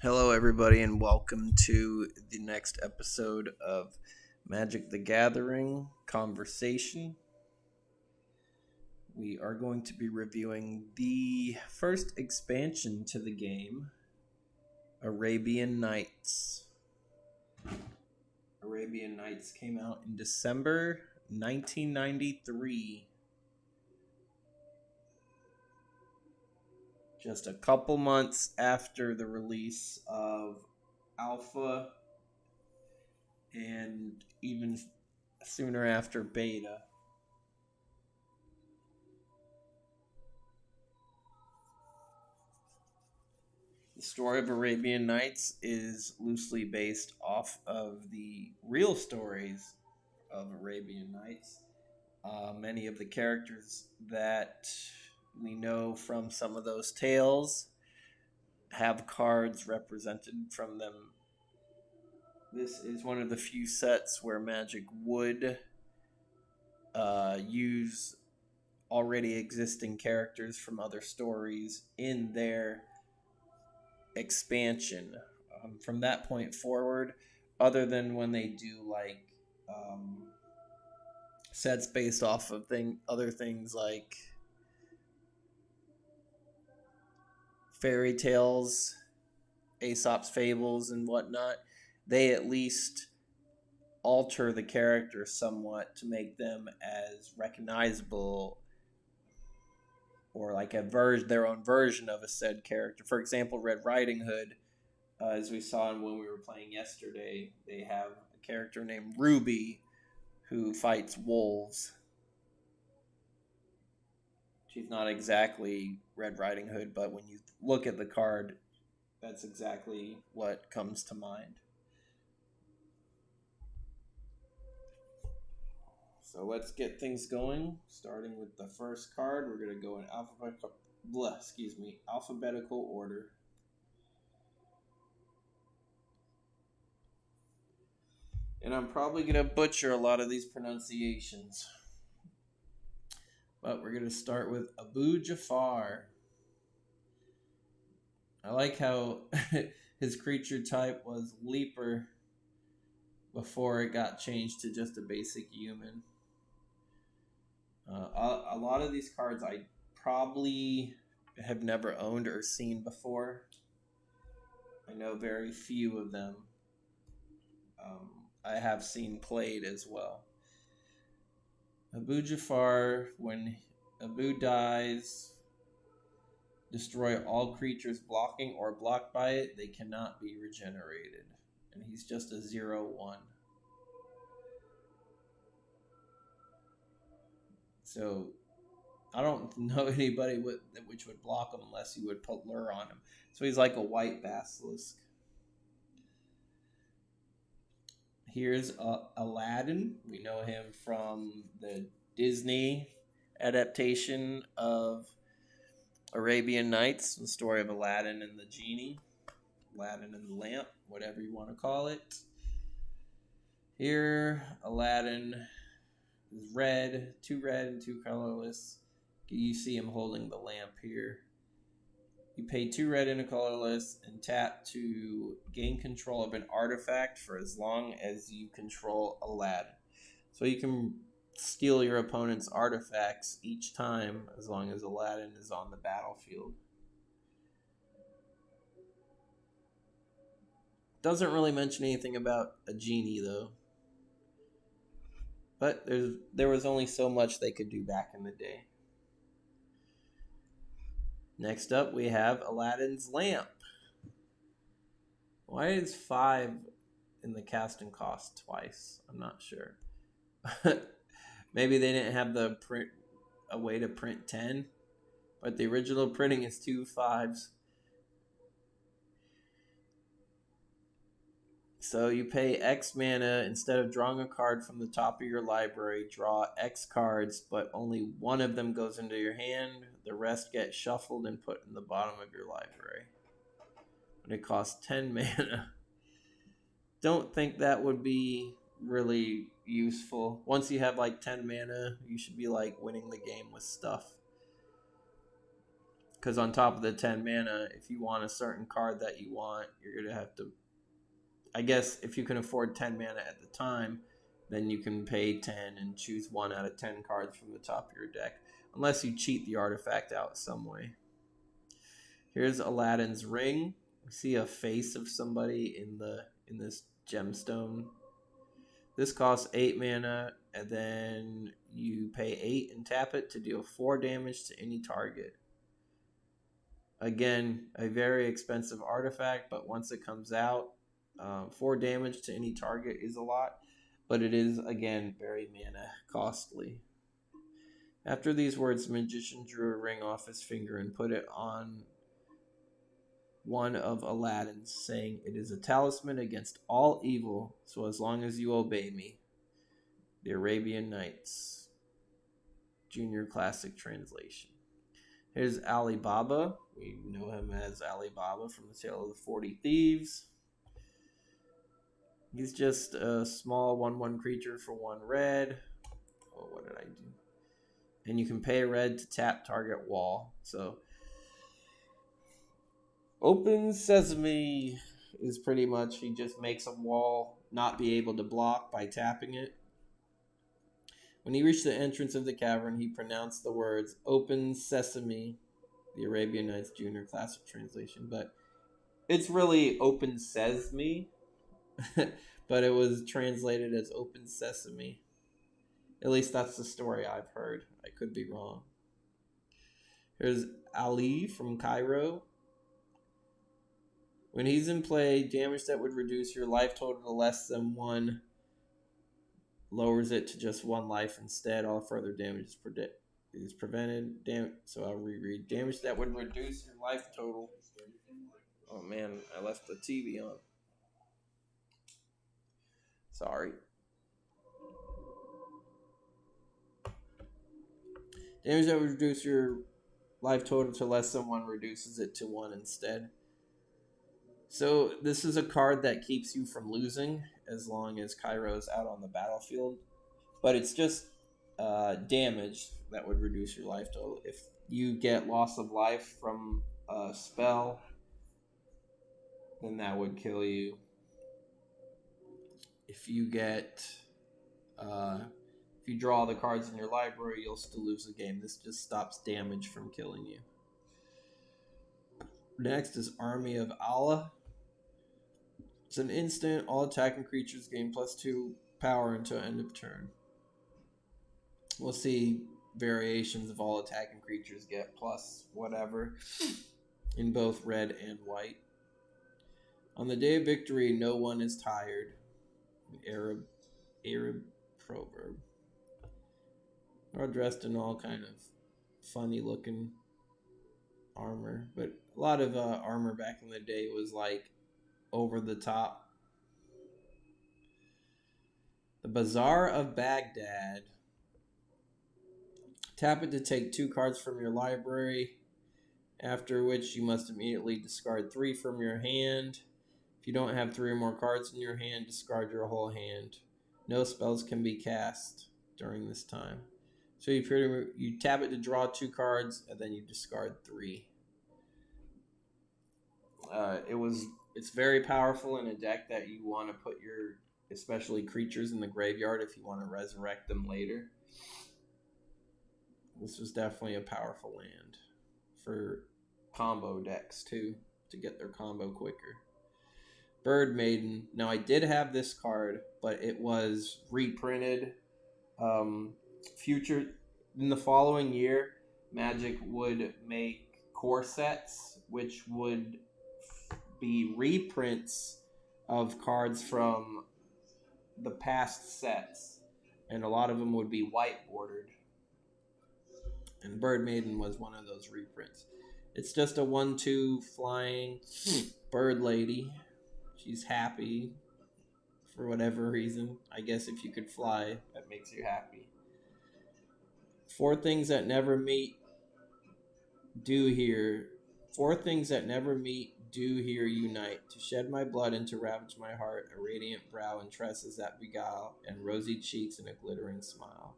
Hello, everybody, and welcome to the next episode of Magic the Gathering Conversation. We are going to be reviewing the first expansion to the game, Arabian Nights. Arabian Nights came out in December 1993. Just a couple months after the release of Alpha and even sooner after Beta. The story of Arabian Nights is loosely based off of the real stories of Arabian Nights. Many of the characters that we know from some of those tales have cards represented from them. This is one of the few sets where Magic would use already existing characters from other stories in their expansion. From that point forward, other than when they do like sets based off of other things like fairy tales, Aesop's fables, and whatnot, they at least alter the characters somewhat to make them as recognizable or like their own version of a said character. For example, Red Riding Hood, as we saw when we were playing yesterday, they have a character named Ruby who fights wolves. She's not exactly Red Riding Hood, but when you look at the card, that's exactly what comes to mind. So let's get things going. Starting with the first card, we're going to go in alphabetical order. And I'm probably going to butcher a lot of these pronunciations. But we're going to start with Abu Jafar. I like how his creature type was Leaper before it got changed to just a basic human. A lot of these cards I probably have never owned or seen before. I know very few of them. I have seen played as well. Abu Jafar, when Abu dies, destroy all creatures blocking or blocked by it. They cannot be regenerated. And he's just a 0/1. So I don't know anybody which would block him unless you would put lure on him. So he's like a white basilisk. Here's Aladdin. We know him from the Disney adaptation of Arabian Nights, the story of Aladdin and the genie, Aladdin and the lamp, whatever you want to call it. Here, Aladdin is red, 2 red and 2 colorless. You see him holding the lamp here. You pay 2 red and a colorless and tap to gain control of an artifact for as long as you control Aladdin. So you can steal your opponent's artifacts each time as long as Aladdin is on the battlefield. Doesn't really mention anything about a genie though. But there was only so much they could do back in the day. Next up, we have Aladdin's lamp. Why is 5 in the casting cost twice? I'm not sure. Maybe they didn't have a way to print 10, but the original printing is 2 5s. So you pay X mana. Instead of drawing a card from the top of your library, draw X cards, but only one of them goes into your hand. The rest get shuffled and put in the bottom of your library. And it costs 10 mana. Don't think that would be really useful. Once you have like 10 mana, you should be like winning the game with stuff. Because on top of the 10 mana, if you want a certain card that you want, you're going to have to. I guess if you can afford 10 mana at the time, then you can pay 10 and choose 1 out of 10 cards from the top of your deck. Unless you cheat the artifact out some way. Here's Aladdin's Ring. We see a face of somebody in this gemstone. This costs 8 mana, and then you pay 8 and tap it to deal 4 damage to any target. Again, a very expensive artifact, but once it comes out, 4 damage to any target is a lot, but it is, again, very mana costly. After these words, the magician drew a ring off his finger and put it on one of Aladdin's, saying, "It is a talisman against all evil, so as long as you obey me." The Arabian Nights, Junior Classic Translation. Here's Ali Baba. We know him as Ali Baba from the Tale of the 40 Thieves. He's just a small 1/1 creature for 1 red. Oh, what did I do? And you can pay red to tap target wall. So, Open Sesame is pretty much, he just makes a wall not be able to block by tapping it. When he reached the entrance of the cavern, he pronounced the words, "Open Sesame," the Arabian Nights Junior Classic Translation, but it's really "Open Sesame," but it was translated as "Open Sesame." At least that's the story I've heard. I could be wrong. Here's Ali from Cairo. When he's in play, damage that would reduce your life total to less than 1 lowers it to just 1 life instead. All further damage is prevented. So I'll reread. Damage that would reduce your life total. Oh man, I left the TV on. Sorry. Damage that would reduce your life total to less than 1 reduces it to 1 instead. So this is a card that keeps you from losing as long as Cairo's out on the battlefield. But it's just damage that would reduce your life total. If you get loss of life from a spell, then that would kill you. If you get... if you draw the cards in your library, you'll still lose the game. This just stops damage from killing you. Next is Army of Allah. It's an instant. All attacking creatures gain +2 power until end of turn. We'll see variations of all attacking creatures get plus whatever in both red and white. On the day of victory, no one is tired. An Arab proverb. They're dressed in all kind of funny looking armor, but a lot of armor back in the day was like over the top. The Bazaar of Baghdad. Tap it to take 2 cards from your library, after which you must immediately discard 3 from your hand. If you don't have 3 or more cards in your hand, discard your whole hand. No spells can be cast during this time. So you tap it to draw 2 cards, and then you discard 3. It's very powerful in a deck that you want to put your, especially creatures, in the graveyard if you want to resurrect them later. This was definitely a powerful land for combo decks too, to get their combo quicker. Bird Maiden. Now I did have this card, but it was reprinted. Future in the following year, Magic would make core sets, which would be reprints of cards from the past sets, and a lot of them would be white bordered. And Bird Maiden was one of those reprints. It's just a 1/2 flying bird lady. She's happy for whatever reason. I guess if you could fly, that makes you happy. 4 things that never meet do here. 4 things that never meet do here unite. To shed my blood and to ravage my heart, a radiant brow and tresses that beguile, and rosy cheeks and a glittering smile.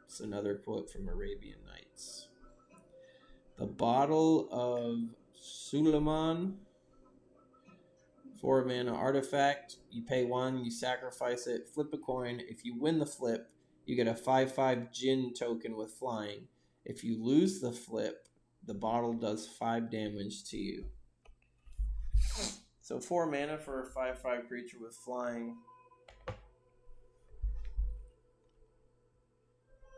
It's another quote from Arabian Nights. The Bottle of Suleiman. 4 mana artifact. You pay 1, you sacrifice it, flip a coin. If you win the flip, you get a 5/5 Jinn token with flying. If you lose the flip, the bottle does 5 damage to you. So 4 mana for a 5/5 creature with flying.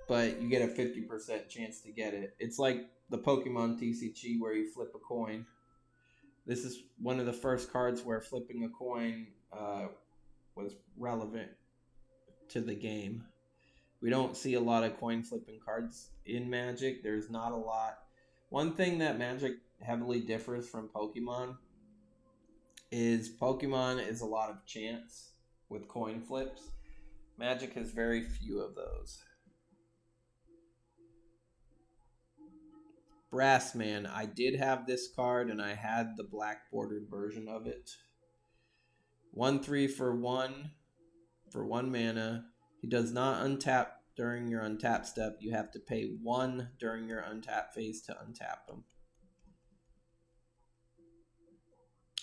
But you get a 50% chance to get it. It's like the Pokemon TCG where you flip a coin. This is one of the first cards where flipping a coin was relevant to the game. We don't see a lot of coin flipping cards in Magic. There's not a lot. One thing that Magic heavily differs from Pokemon is a lot of chance with coin flips. Magic has very few of those. Brassman. I did have this card, and I had the black bordered version of it. 1/3 for 1 mana. He does not untap during your untap step. You have to pay 1 during your untap phase to untap him.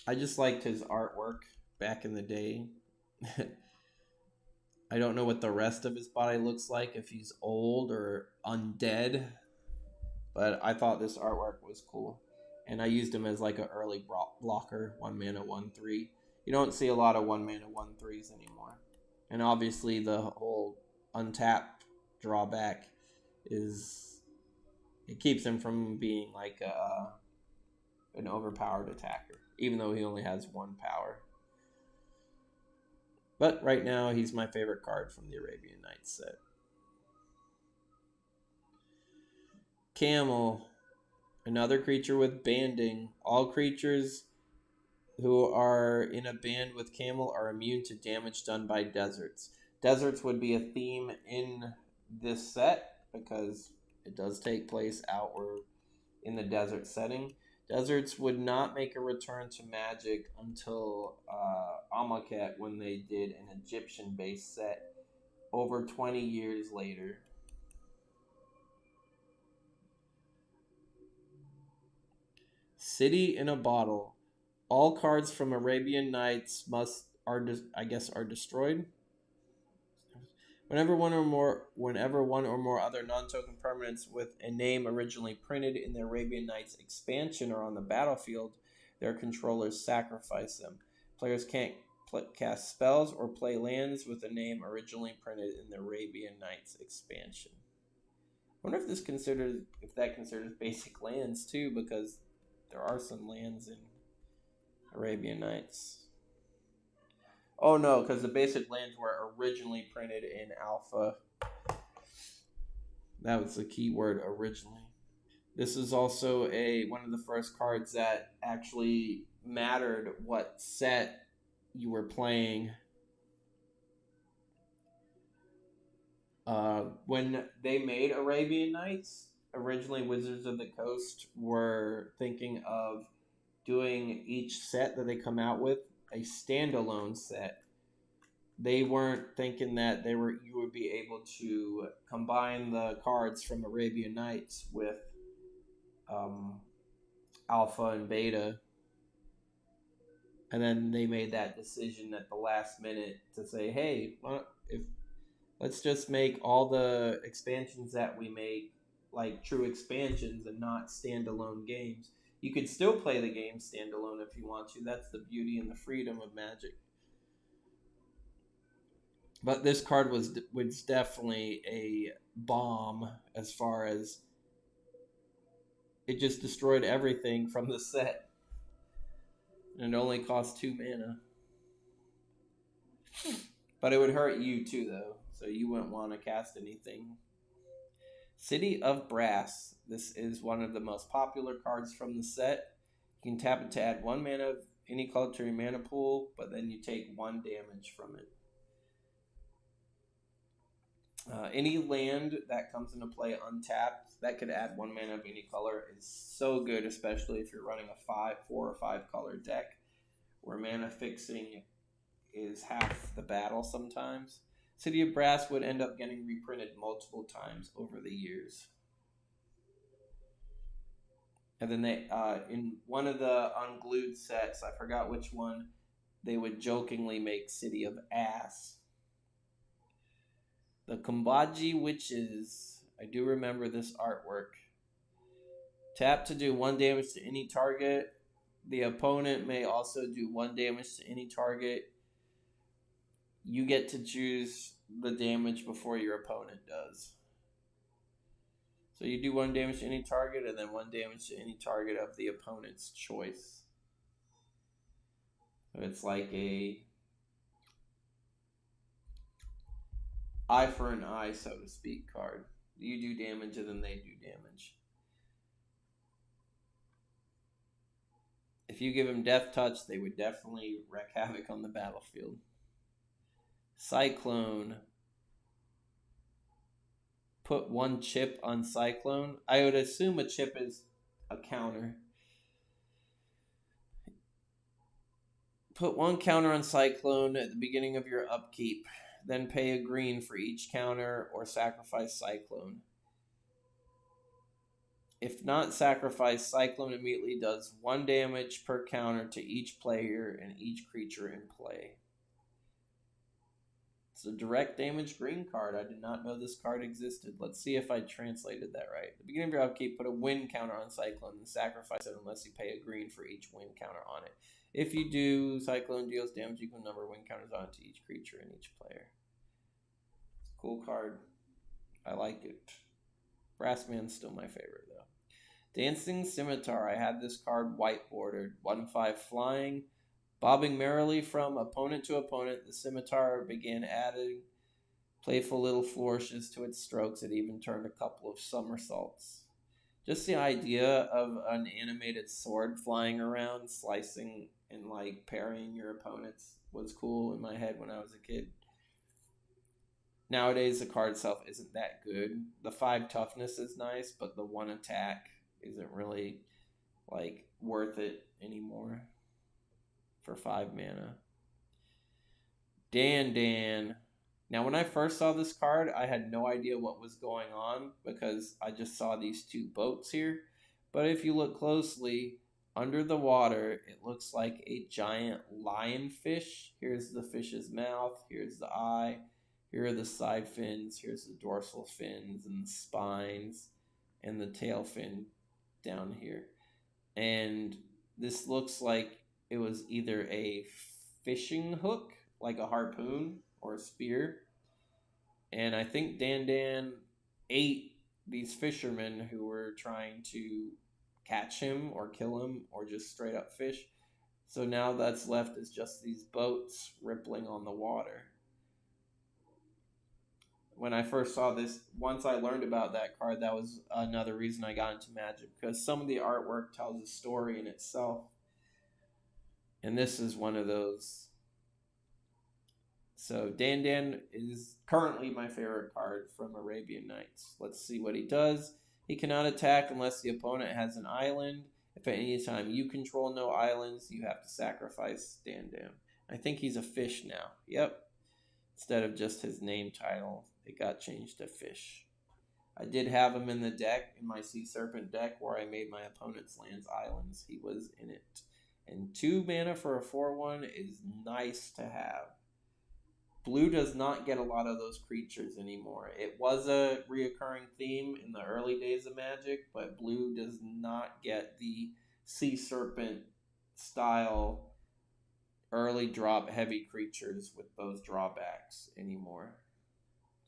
I just liked his artwork back in the day. I don't know what the rest of his body looks like, if he's old or undead. But I thought this artwork was cool. And I used him as like an early blocker, 1 mana, 1/3. You don't see a lot of 1 mana, 1/3s anymore. And obviously the whole untap drawback is it keeps him from being like an overpowered attacker, even though he only has 1 power. But right now, he's my favorite card from the Arabian Nights set. Camel, another creature with banding. All creatures who are in a band with Camel are immune to damage done by deserts. Deserts would be a theme in this set because it does take place outward in the desert setting. Deserts would not make a return to Magic until Amonkhet, when they did an Egyptian-based set over 20 years later. City in a Bottle. All cards from Arabian Nights are destroyed. Whenever one or more other non-token permanents with a name originally printed in the Arabian Nights expansion are on the battlefield, their controllers sacrifice them. Players can't cast spells or play lands with a name originally printed in the Arabian Nights expansion. I wonder if that considers basic lands too, because there are some lands in Arabian Nights. Oh no, because the basic lands were originally printed in Alpha. That was the key word, originally. This is also one of the first cards that actually mattered what set you were playing. When they made Arabian Nights, originally Wizards of the Coast were thinking of doing each set that they come out with a standalone set. They weren't thinking that you would be able to combine the cards from Arabian Nights with Alpha and Beta. And then they made that decision at the last minute to say, hey, let's just make all the expansions that we make like true expansions and not standalone games. You could still play the game standalone if you want to. That's the beauty and the freedom of Magic. But this card was definitely a bomb as far as it just destroyed everything from the set. And it only cost 2 mana. But it would hurt you too, though. So you wouldn't want to cast anything. City of Brass. This is one of the most popular cards from the set. You can tap it to add 1 mana of any color to your mana pool, but then you take 1 damage from it. Any land that comes into play untapped that could add 1 mana of any color is so good, especially if you're running a 4 or 5 color deck where mana fixing is half the battle sometimes. City of Brass would end up getting reprinted multiple times over the years. And then they in one of the unglued sets, I forgot which one, they would jokingly make City of Ass. The Kumbaji Witches. I do remember this artwork. Tap to do 1 damage to any target. The opponent may also do 1 damage to any target. You get to choose the damage before your opponent does. So you do 1 damage to any target and then 1 damage to any target of the opponent's choice. So it's like a eye for an eye, so to speak, card. You do damage and then they do damage. If you give them Death Touch, they would definitely wreak havoc on the battlefield. Cyclone. Put 1 chip on Cyclone. I would assume a chip is a counter. Put 1 counter on Cyclone at the beginning of your upkeep. Then pay a green for each counter or sacrifice Cyclone. If not sacrificed, Cyclone immediately does 1 damage per counter to each player and each creature in play. It's a direct damage green card. I did not know this card existed. Let's see if I translated that right. At the beginning of your upkeep, put a win counter on Cyclone and sacrifice it unless you pay a green for each win counter on it. If you do, Cyclone deals damage equal number of win counters on to each creature and each player. It's a cool card. I like it. Brassman's still my favorite, though. Dancing Scimitar. I had this card white bordered. 1/5 flying. Bobbing merrily from opponent to opponent, the scimitar began adding playful little flourishes to its strokes. It even turned a couple of somersaults. Just the idea of an animated sword flying around, slicing and like parrying your opponents was cool in my head when I was a kid. Nowadays, the card itself isn't that good. The 5 toughness is nice, but the 1 attack isn't really like worth it anymore for 5 mana. Dan. Now, when I first saw this card, I had no idea what was going on because I just saw these 2 boats here. But if you look closely, under the water, it looks like a giant lionfish. Here's the fish's mouth. Here's the eye. Here are the side fins. Here's the dorsal fins and the spines and the tail fin down here. And this looks like it was either a fishing hook, like a harpoon or a spear. And I think Dan ate these fishermen who were trying to catch him or kill him or just straight up fish. So now that's left is just these boats rippling on the water. When I first saw this, once I learned about that card, that was another reason I got into Magic, because some of the artwork tells a story in itself. And this is one of those. So Dan is currently my favorite card from Arabian Nights. Let's see what he does. He cannot attack unless the opponent has an island. If at any time you control no islands, you have to sacrifice Dan. I think he's a fish now. Yep. Instead of just his name title, it got changed to fish. I did have him in the deck, in my Sea Serpent deck, where I made my opponent's lands islands. He was in it. And 2 mana for a 4/1 is nice to have. Blue does not get a lot of those creatures anymore. It was a reoccurring theme in the early days of Magic, but blue does not get the Sea Serpent style early drop heavy creatures with those drawbacks anymore.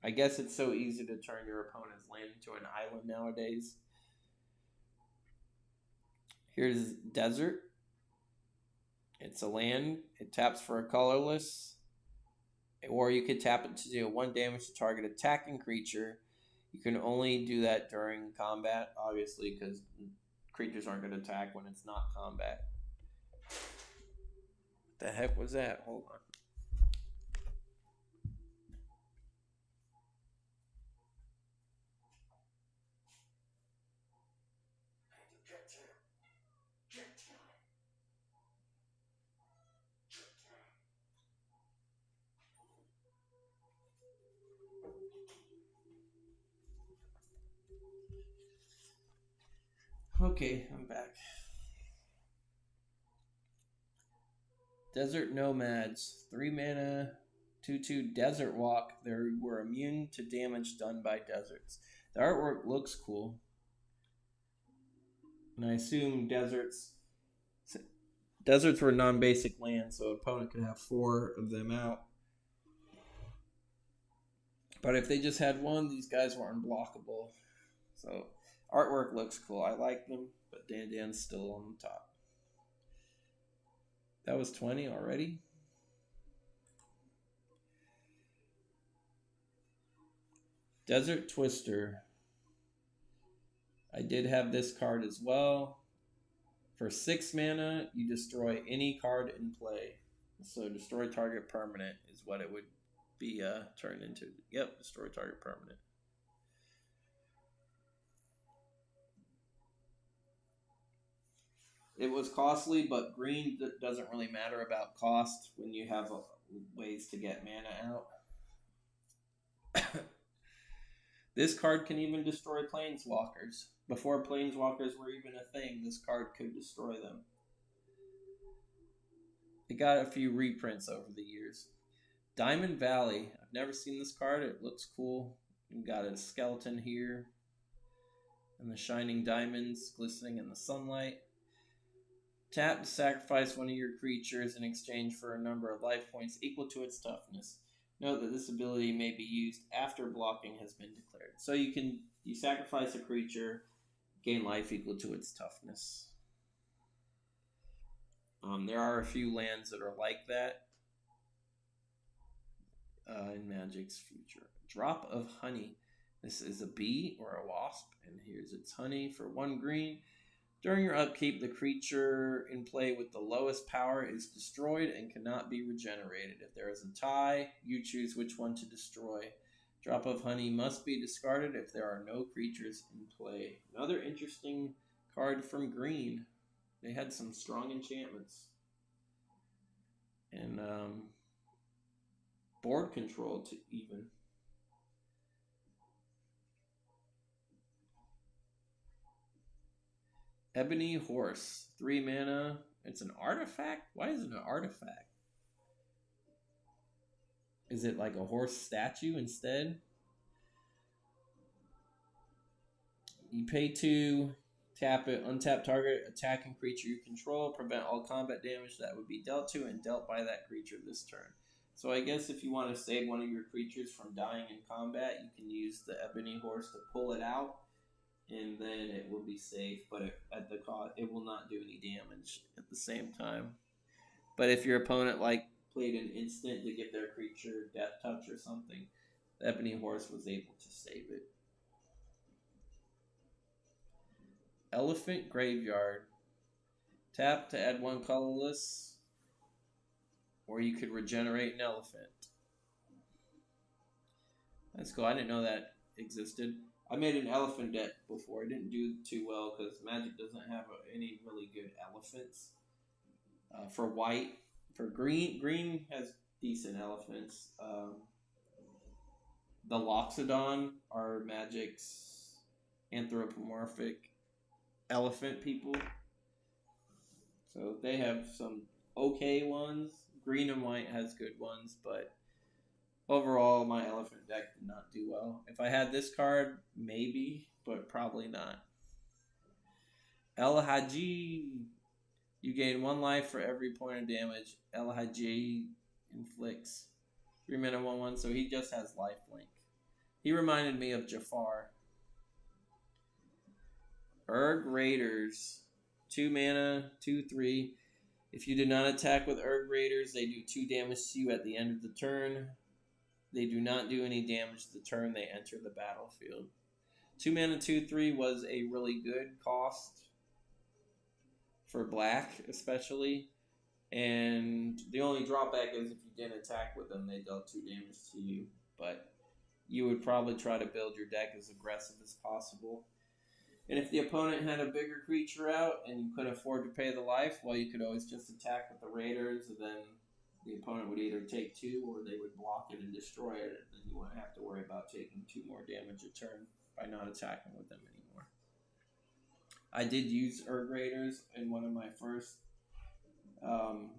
I guess it's so easy to turn your opponent's land into an island nowadays. Here's Desert. It's a land. It taps for a colorless. Or you could tap it to do 1 damage to target attacking creature. You can only do that during combat, obviously, because creatures aren't going to attack when it's not combat. What the heck was that? Hold on. Okay, I'm back. Desert Nomads, 3 mana, 2/2 Desert Walk. They were immune to damage done by deserts. The artwork looks cool. And I assume deserts were non-basic lands, so an opponent could have 4 of them out. But if they just had one, these guys were unblockable. So artwork looks cool. I like them, but Dan's still on the top. That was 20 already. Desert Twister. I did have this card as well. For 6 mana, you destroy any card in play. So destroy target permanent is what it would be turned into. Yep, destroy target permanent. It was costly, but green doesn't really matter about cost when you have ways to get mana out. This card can even destroy planeswalkers. Before planeswalkers were even a thing, this card could destroy them. It got a few reprints over the years. Diamond Valley. I've never seen this card. It looks cool. You've got a skeleton here. And the shining diamonds glistening in the sunlight. Tap to sacrifice one of your creatures in exchange for a number of life points equal to its toughness. Note that this ability may be used after blocking has been declared. So you sacrifice a creature, gain life equal to its toughness. There are a few lands that are like that in Magic's future. Drop of Honey. This is a bee or a wasp, and here's its honey for 1 green. During your upkeep, the creature in play with the lowest power is destroyed and cannot be regenerated. If there is a tie, you choose which one to destroy. Drop of Honey must be discarded if there are no creatures in play. Another interesting card from green. They had some strong enchantments. And board control to even. Ebony Horse, 3 mana. It's an artifact? Why is it an artifact? Is it like a horse statue instead? You pay 2, tap it, untap target, attacking creature you control, prevent all combat damage that would be dealt to and dealt by that creature this turn. So I guess if you want to save one of your creatures from dying in combat, you can use the Ebony Horse to pull it out, and then it will be safe, but at the cost, it will not do any damage at the same time. But if your opponent played an instant to give their creature Death Touch or something, the Ebony Horse was able to save it. Elephant Graveyard. Tap to add 1 colorless, or you could regenerate an elephant. That's cool. I didn't know that existed. I made an elephant deck before. It didn't do too well because Magic doesn't have any really good elephants. For white, for green has decent elephants. The Loxodon are Magic's anthropomorphic elephant people. So they have some okay ones. Green and white has good ones, but overall, my elephant deck did not do well. If I had this card, maybe, but probably not. El Haji. You gain 1 life for every point of damage. El Haji inflicts 3 mana 1/1, so he just has lifelink. He reminded me of Jafar. Urg Raiders. 2 mana, 2/3. If you do not attack with Urg Raiders, they do 2 damage to you at the end of the turn. They do not do any damage the turn they enter the battlefield. 2 mana, 2/3 was a really good cost for black, especially. And the only drawback is if you didn't attack with them, they dealt 2 damage to you. But you would probably try to build your deck as aggressive as possible. And if the opponent had a bigger creature out and you couldn't afford to pay the life, well, you could always just attack with the Raiders, and then the opponent would either take 2 or they would block it and destroy it, and then you wouldn't have to worry about taking 2 more damage a turn by not attacking with them anymore. I did use Urg Raiders in one of my first um,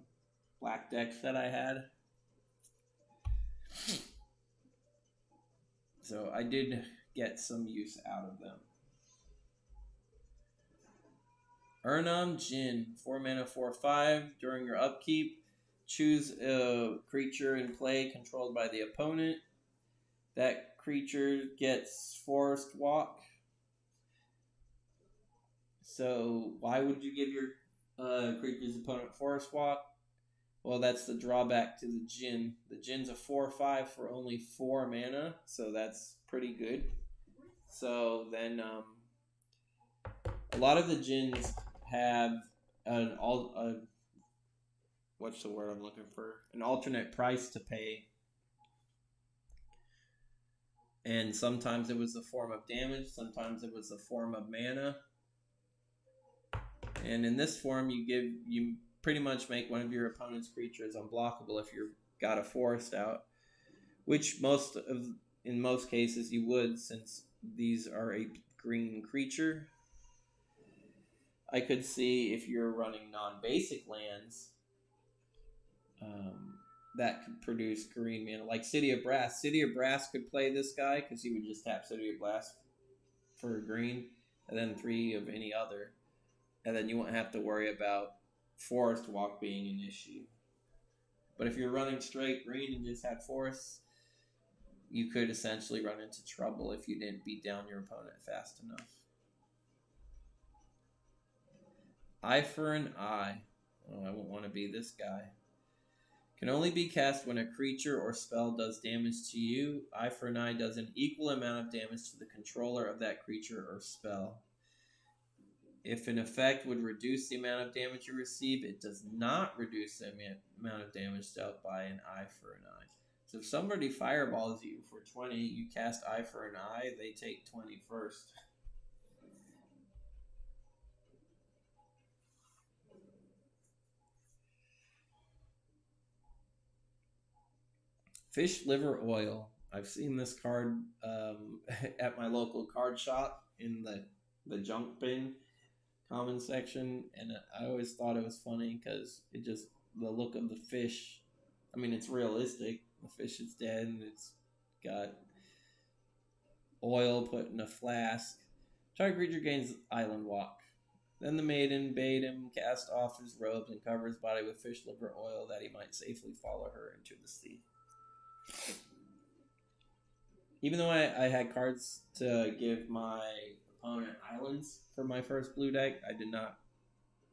black decks that I had. So I did get some use out of them. Urnam Jin, 4 mana, 4/5. During your upkeep, choose a creature in play controlled by the opponent. That creature gets Forest Walk. So why would you give your creature's opponent Forest Walk? Well, that's the drawback to the Jin. The Jin's a 4/5 for only 4 mana, so that's pretty good. So then a lot of the Jins have what's the word I'm looking for? An alternate price to pay. And sometimes it was the form of damage, sometimes it was the form of mana. And in this form, you pretty much make one of your opponent's creatures unblockable if you've got a forest out, which in most cases you would, since these are a green creature. I could see if you're running non-basic lands that could produce green mana, like City of Brass. City of Brass could play this guy because he would just tap City of Brass for green, and then 3 of any other, and then you won't have to worry about Forest Walk being an issue. But if you're running straight green and just had forests, you could essentially run into trouble if you didn't beat down your opponent fast enough. Eye for an Eye. Oh, I won't want to be this guy. Can only be cast when a creature or spell does damage to you. Eye for an Eye does an equal amount of damage to the controller of that creature or spell. If an effect would reduce the amount of damage you receive, it does not reduce the amount of damage dealt by an Eye for an Eye. So if somebody fireballs you for 20, you cast Eye for an Eye, they take 20 first. Fish Liver Oil. I've seen this card at my local card shop in the junk bin common section, and I always thought it was funny because the look of the fish. I mean, it's realistic. The fish is dead, and it's got oil put in a flask. Target creature gains Island Walk. Then the maiden bade him cast off his robes and cover his body with fish liver oil that he might safely follow her into the sea. Even though I had cards to give my opponent islands for my first blue deck, I did not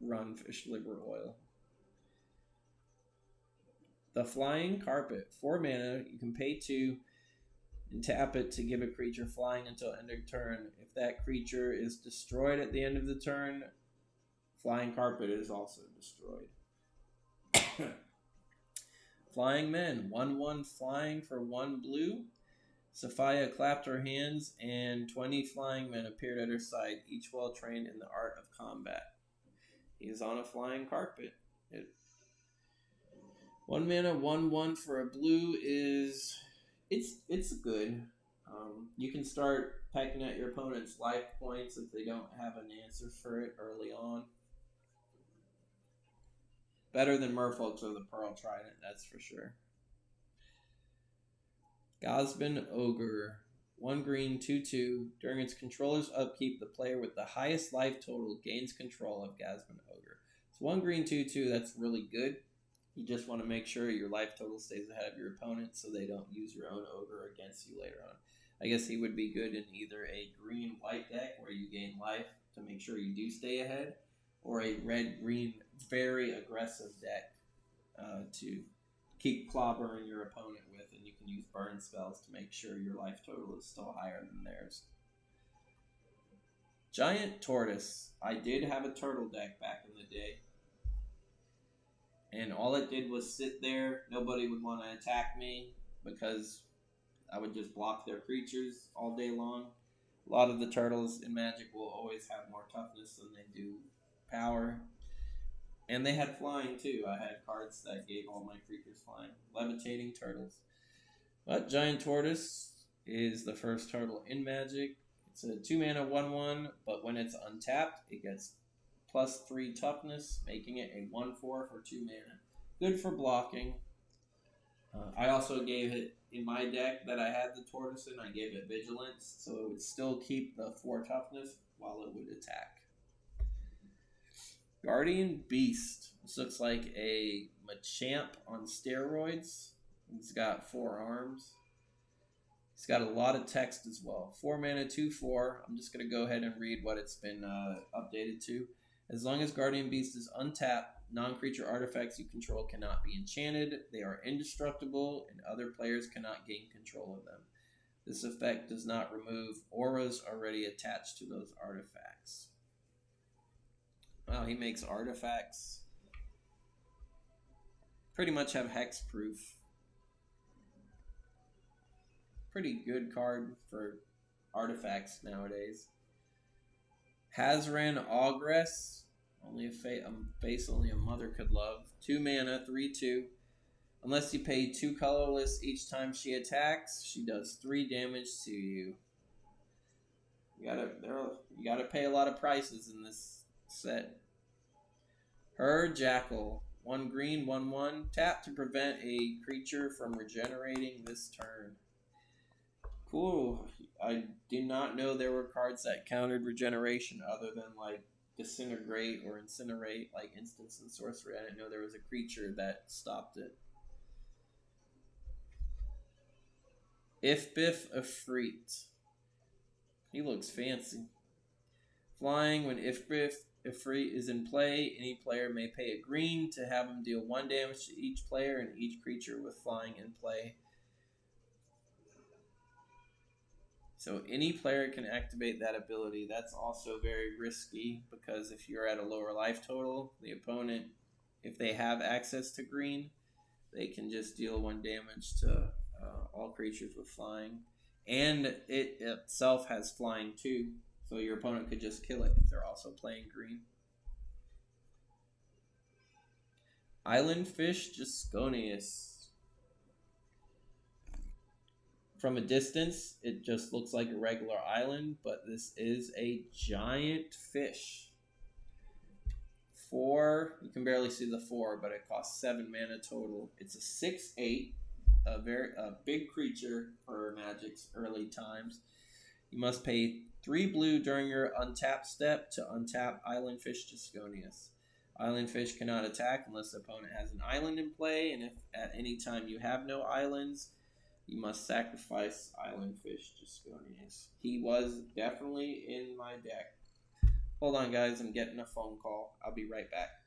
run fish liver oil. The Flying Carpet. 4 mana, you can pay 2 and tap it to give a creature flying until end of turn. If that creature is destroyed at the end of the turn, Flying Carpet is also destroyed. Flying Men. 1/1 flying for 1 blue. Sophia clapped her hands, and 20 flying men appeared at her side, each well trained in the art of combat. He is on a flying carpet. 1 mana, 1/1 for a blue is it's good. You can start pecking at your opponent's life points if they don't have an answer for it early on. Better than Merfolk's or the Pearl Trident, that's for sure. Gosbin Ogre. 1 green, 2/2. During its controller's upkeep, the player with the highest life total gains control of Gosbin Ogre. So 1 green, 2/2, that's really good. You just want to make sure your life total stays ahead of your opponent so they don't use your own ogre against you later on. I guess he would be good in either a green-white deck where you gain life to make sure you do stay ahead, or a red-green very aggressive deck to keep clobbering your opponent with, and you can use burn spells to make sure your life total is still higher than theirs. Giant Tortoise. I did have a turtle deck back in the day, and all it did was sit there. Nobody would want to attack me because I would just block their creatures all day long. A lot of the turtles in Magic will always have more toughness than they do power. And they had flying too. I had cards that gave all my creatures flying. Levitating turtles. But Giant Tortoise is the first turtle in Magic. It's a 2 mana 1/1, but when it's untapped, it gets +3 toughness, making it a 1/4 for 2 mana. Good for blocking. I also gave it, in my deck that I had the tortoise in, I gave it vigilance, so it would still keep the 4 toughness while it would attack. Guardian Beast. This looks like a Machamp on steroids. He's got 4 arms. He's got a lot of text as well. 4 mana, 2/4. I'm just going to go ahead and read what it's been updated to. As long as Guardian Beast is untapped, non-creature artifacts you control cannot be enchanted. They are indestructible, and other players cannot gain control of them. This effect does not remove auras already attached to those artifacts. Wow, he makes artifacts. Pretty much have hexproof. Pretty good card for artifacts nowadays. Hazran Ogress. Only a face only a mother could love. 2 mana, 3/2. Unless you pay 2 colorless each time she attacks, she does 3 damage to you. You gotta pay a lot of prices in this set. Her Jackal. 1 green, 1/1. Tap to prevent a creature from regenerating this turn. Cool. I did not know there were cards that countered regeneration other than like Disintegrate or Incinerate, like Instance and Sorcery. I didn't know there was a creature that stopped it. Ifbif Ifrit. He looks fancy. Flying. When Ifbif Ifrit is in play, any player may pay a green to have him deal 1 damage to each player and each creature with flying in play. So any player can activate that ability. That's also very risky because if you're at a lower life total, the opponent, if they have access to green, they can just deal 1 damage to all creatures with flying. And it itself has flying too, so your opponent could just kill it if they're also playing green. Island Fish Gisconius. From a distance, it just looks like a regular island, but this is a giant fish. 4, you can barely see the 4, but it costs 7 mana total. It's a 6/8, a big creature for Magic's early times. You must pay 3 blue during your untap step to untap Island Fish Gisconius. Island Fish cannot attack unless the opponent has an island in play, and if at any time you have no islands, you must sacrifice Island Fish Gisconius. He was definitely in my deck. Hold on, guys. I'm getting a phone call. I'll be right back.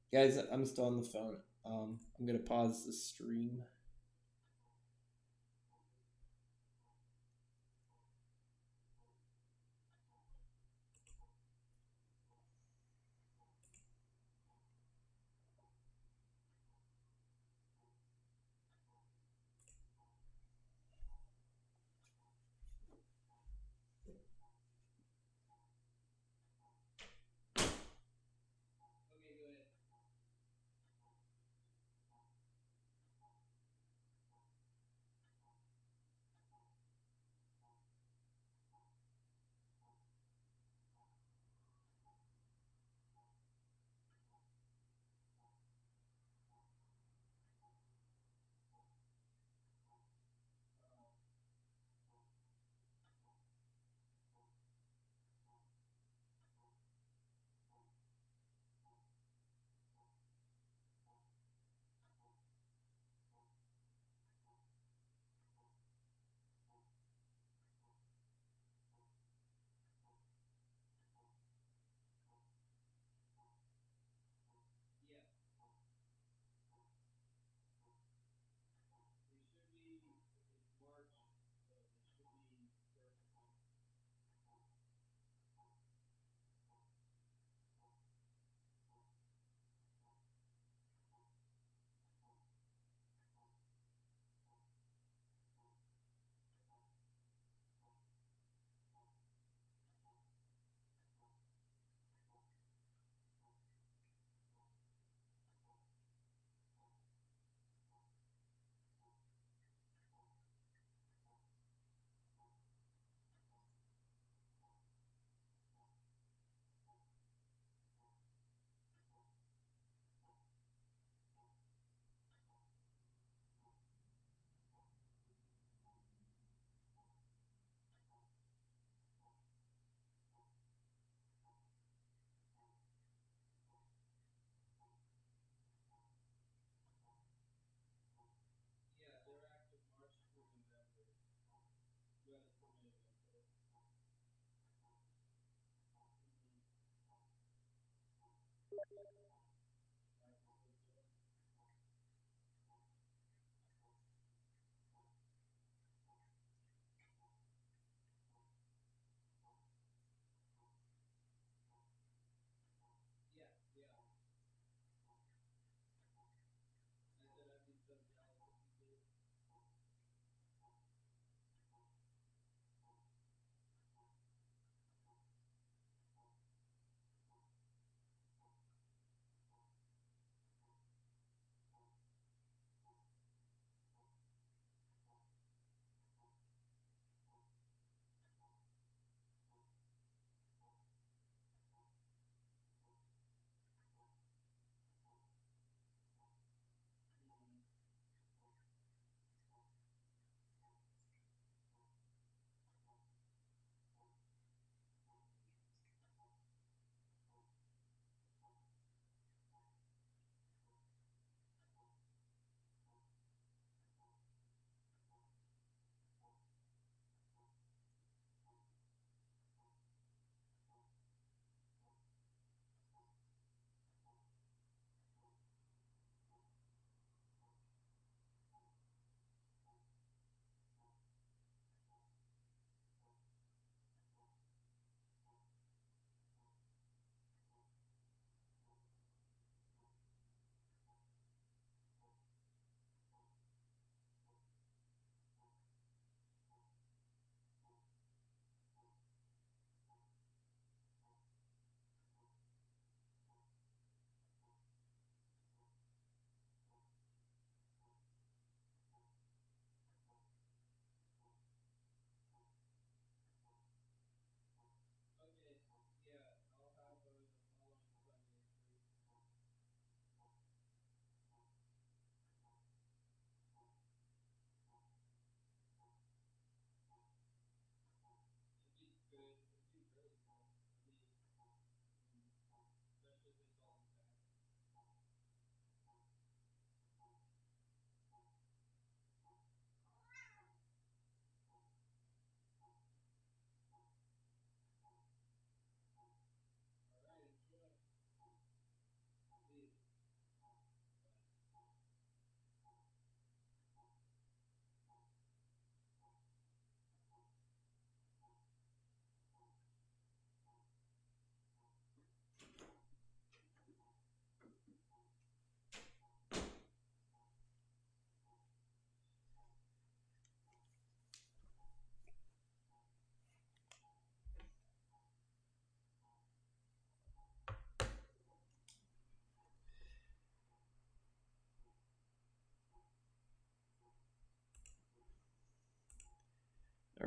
Guys, I'm still on the phone. I'm going to pause the stream.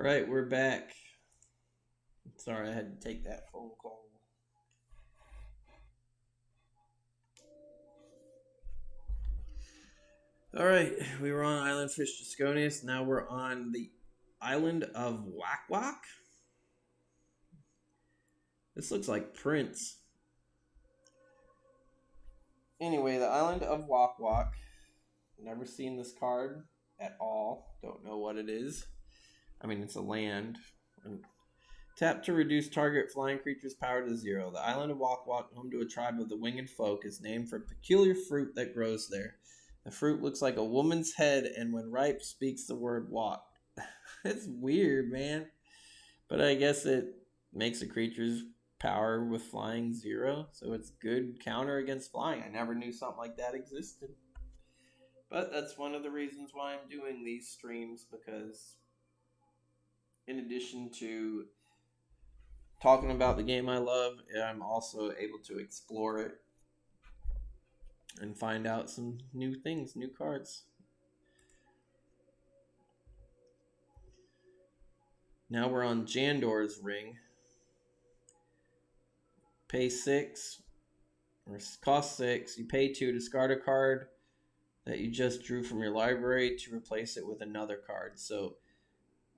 All right, we're back. Sorry, I had to take that phone call. All right, we were on Island Fish Disconius. Now we're on the island of Wak Wak. This looks like Prince. Anyway, the island of Wak Wak. Never seen this card at all. Don't know what it is. I mean, it's a land. Tap to reduce target flying creature's power to 0. The island of Wak Wak, home to a tribe of the winged folk, is named for a peculiar fruit that grows there. The fruit looks like a woman's head, and when ripe, speaks the word walk. It's weird, man. But I guess it makes a creature's power with flying 0, so it's good counter against flying. I never knew something like that existed. But that's one of the reasons why I'm doing these streams, because in addition to talking about the game I love, I'm also able to explore it and find out some new things, new cards. Now we're on Jandor's Ring. Pay 6, or cost 6. You pay 2, discard a card that you just drew from your library to replace it with another card. So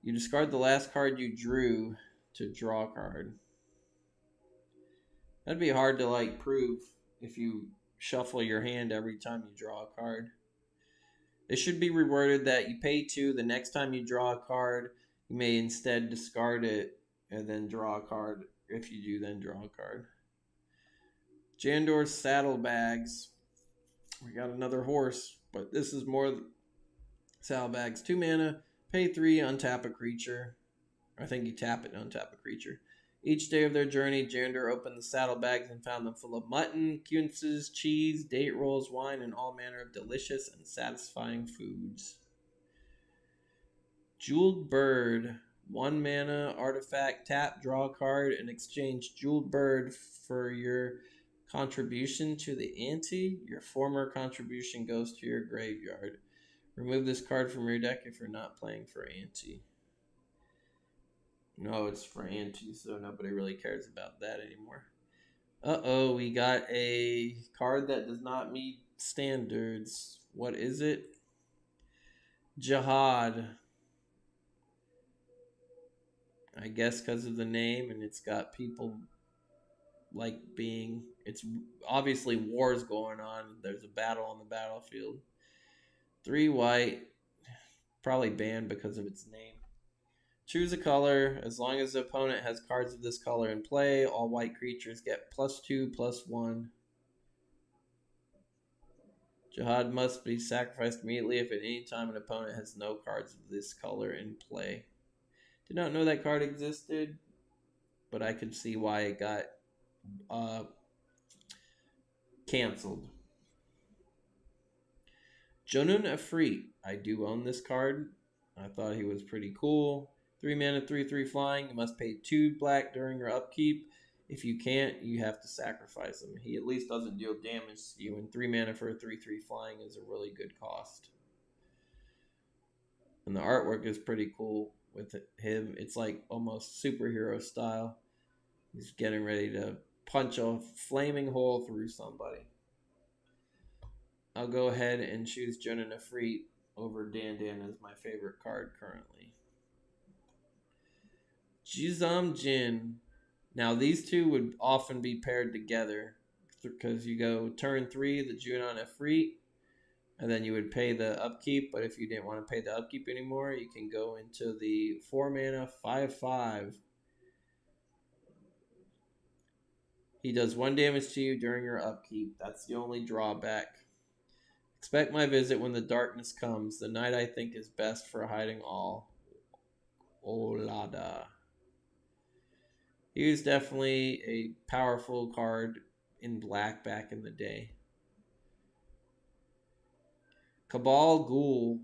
you discard the last card you drew to draw a card. That'd be hard to prove if you shuffle your hand every time you draw a card. It should be reworded that you pay 2, the next time you draw a card, you may instead discard it and then draw a card. If you do, then draw a card. Jandor's Saddlebags. We got another horse, but this is more Saddlebags. 2 mana, pay 3, untap a creature. I think you tap it to untap a creature. Each day of their journey, Jandor opened the saddlebags and found them full of mutton, quinces, cheese, date rolls, wine, and all manner of delicious and satisfying foods. Jeweled Bird. 1 mana, artifact, tap, draw a card, and exchange Jeweled Bird for your contribution to the ante. Your former contribution goes to your graveyard. Remove this card from your deck if you're not playing for ante. No, it's for ante, so nobody really cares about that anymore. Uh-oh, we got a card that does not meet standards. What is it? Jihad. I guess because of the name, and it's got people it's obviously wars going on. There's a battle on the battlefield. 3 white, probably banned because of its name. Choose a color. As long as the opponent has cards of this color in play, all white creatures get +2/+1. Jihad must be sacrificed immediately if at any time an opponent has no cards of this color in play. Did not know that card existed, but I could see why it got canceled. Jonun Afreet. I do own this card. I thought he was pretty cool. 3 mana, 3/3 flying. You must pay 2 black during your upkeep. If you can't, you have to sacrifice him. He at least doesn't deal damage to you, and 3 mana for a 3/3 flying is a really good cost. And the artwork is pretty cool with him. It's like almost superhero style. He's getting ready to punch a flaming hole through somebody. I'll go ahead and choose Jonun Afreet over Dan as my favorite card currently. Jizam Jin. Now these two would often be paired together because you go turn 3, the Junon Afreet, and then you would pay the upkeep. But if you didn't want to pay the upkeep anymore, you can go into the 4 mana 5/5. He does 1 damage to you during your upkeep. That's the only drawback. Expect my visit when the darkness comes. The night I think is best for hiding all. Olada. He was definitely a powerful card in black back in the day. Cabal Ghoul.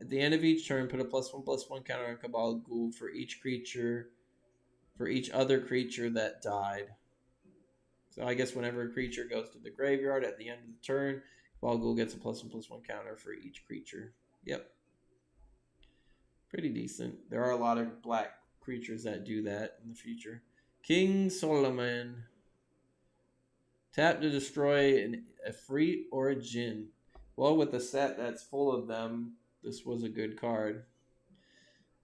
At the end of each turn, put a +1/+1 counter on Cabal Ghoul for each other creature that died. So I guess whenever a creature goes to the graveyard at the end of the turn, Cabal Ghoul gets a +1/+1 counter for each creature. Yep. Pretty decent. There are a lot of black creatures that do that in the future. King Solomon. Tap to destroy an Efreet or a Jinn. Well, with a set that's full of them, this was a good card.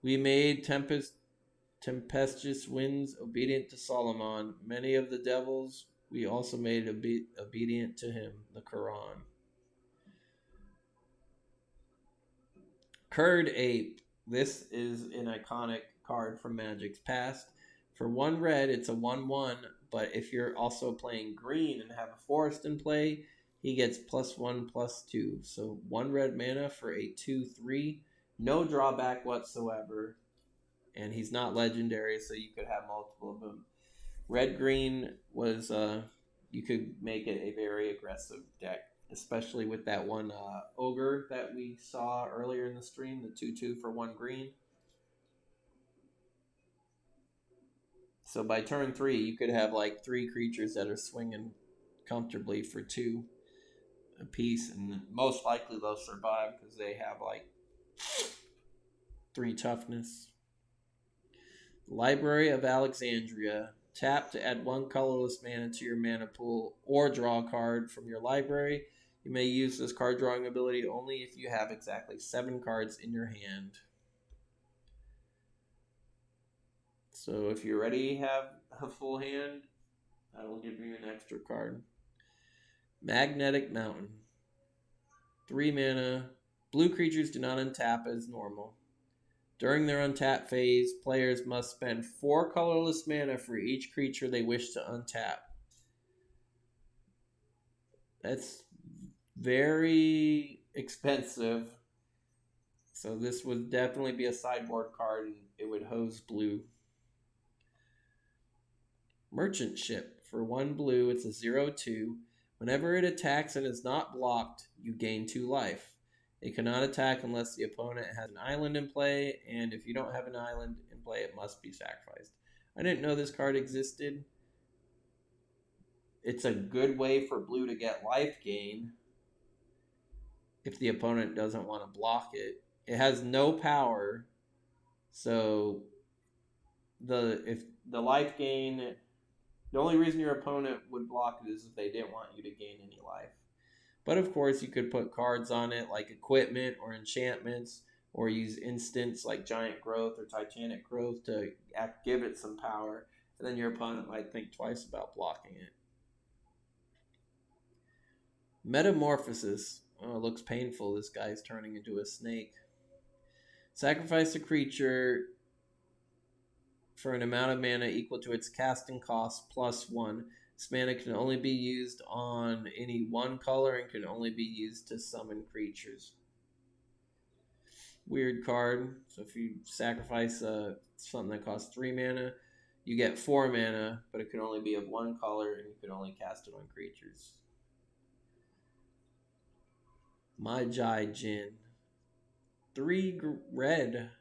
We made tempestuous winds obedient to Solomon. Many of the devils we also made obedient to him. The Quran. Curd Ape. This is an iconic card from Magic's past. For 1 red, it's a 1/1, but if you're also playing green and have a forest in play, he gets +1/+2. So 1 red mana for a 2/3. No drawback whatsoever. And he's not legendary, so you could have multiple of them. Red green was you could make it a very aggressive deck, especially with that one ogre that we saw earlier in the stream, the 2/2 for 1 green. So by turn 3, you could have like 3 creatures that are swinging comfortably for 2 a piece, and most likely they'll survive because they have like 3 toughness. Library of Alexandria. Tap to add 1 colorless mana to your mana pool or draw a card from your library. You may use this card drawing ability only if you have exactly 7 cards in your hand. So if you already have a full hand, that'll give you an extra card. Magnetic Mountain. 3 mana. Blue creatures do not untap as normal. During their untap phase, players must spend 4 colorless mana for each creature they wish to untap. That's very expensive. So this would definitely be a sideboard card, and it would hose blue. Merchant Ship. For 1 blue, it's a 0/2. Whenever it attacks and is not blocked, you gain 2 life. It cannot attack unless the opponent has an island in play, and if you don't have an island in play, it must be sacrificed. I didn't know this card existed. It's a good way for blue to get life gain if the opponent doesn't want to block it. It has no power, so if the life gain, the only reason your opponent would block it is if they didn't want you to gain any life. But of course, you could put cards on it like equipment or enchantments, or use instants like Giant Growth or Titanic Growth to give it some power, and then your opponent might think twice about blocking it. Metamorphosis. Oh, it looks painful. This guy's turning into a snake. Sacrifice a creature for an amount of mana equal to its casting cost +1. This mana can only be used on any 1 color and can only be used to summon creatures. Weird card. So if you sacrifice something that costs 3 mana, you get 4 mana, but it can only be of 1 color and you can only cast it on creatures. Magi Jin. 3 red.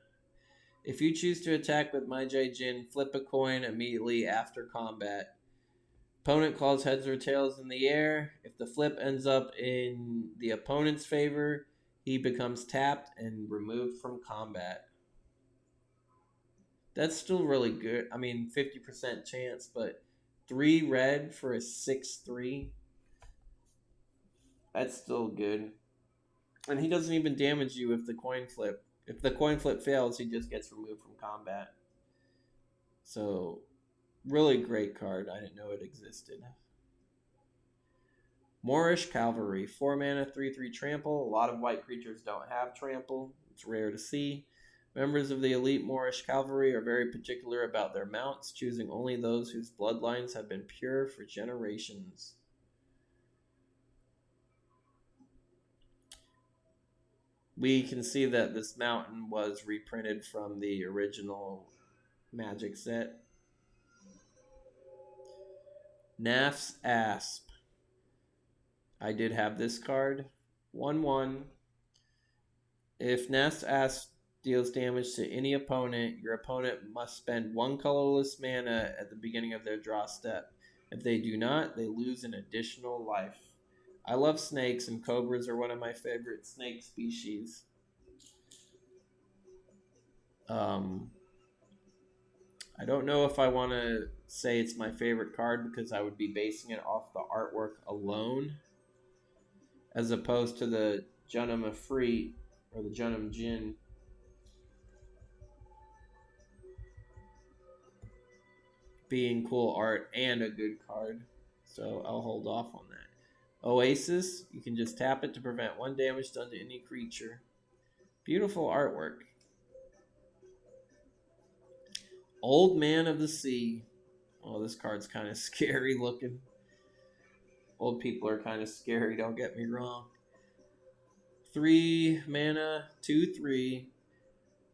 If you choose to attack with Magi Jin, flip a coin immediately after combat. Opponent calls heads or tails in the air. If the flip ends up in the opponent's favor, he becomes tapped and removed from combat. That's still really good. I mean, 50% chance, but 3 red for a 6/3. That's still good. And he doesn't even damage you if the coin flip. If the coin flip fails, he just gets removed from combat. So, really great card. I didn't know it existed. Moorish Cavalry. 4 mana, 3/3 trample. A lot of white creatures don't have trample. It's rare to see. Members of the elite Moorish Cavalry are very particular about their mounts, choosing only those whose bloodlines have been pure for generations. We can see that this mountain was reprinted from the original Magic set. Naf's Asp. I did have this card. 1/1. If Naf's Asp deals damage to any opponent, your opponent must spend 1 colorless mana at the beginning of their draw step. If they do not, they lose an additional life. I love snakes, and cobras are one of my favorite snake species. Um, I don't know if I want to say it's my favorite card because I would be basing it off the artwork alone, as opposed to the Junum Afreet or the Junum Jin being cool art and a good card. So I'll hold off on that. Oasis, you can just tap it to prevent 1 damage done to any creature. Beautiful artwork. Old Man of the Sea. Oh, this card's kind of scary looking. Old people are kind of scary, don't get me wrong. 3 mana, 2/3.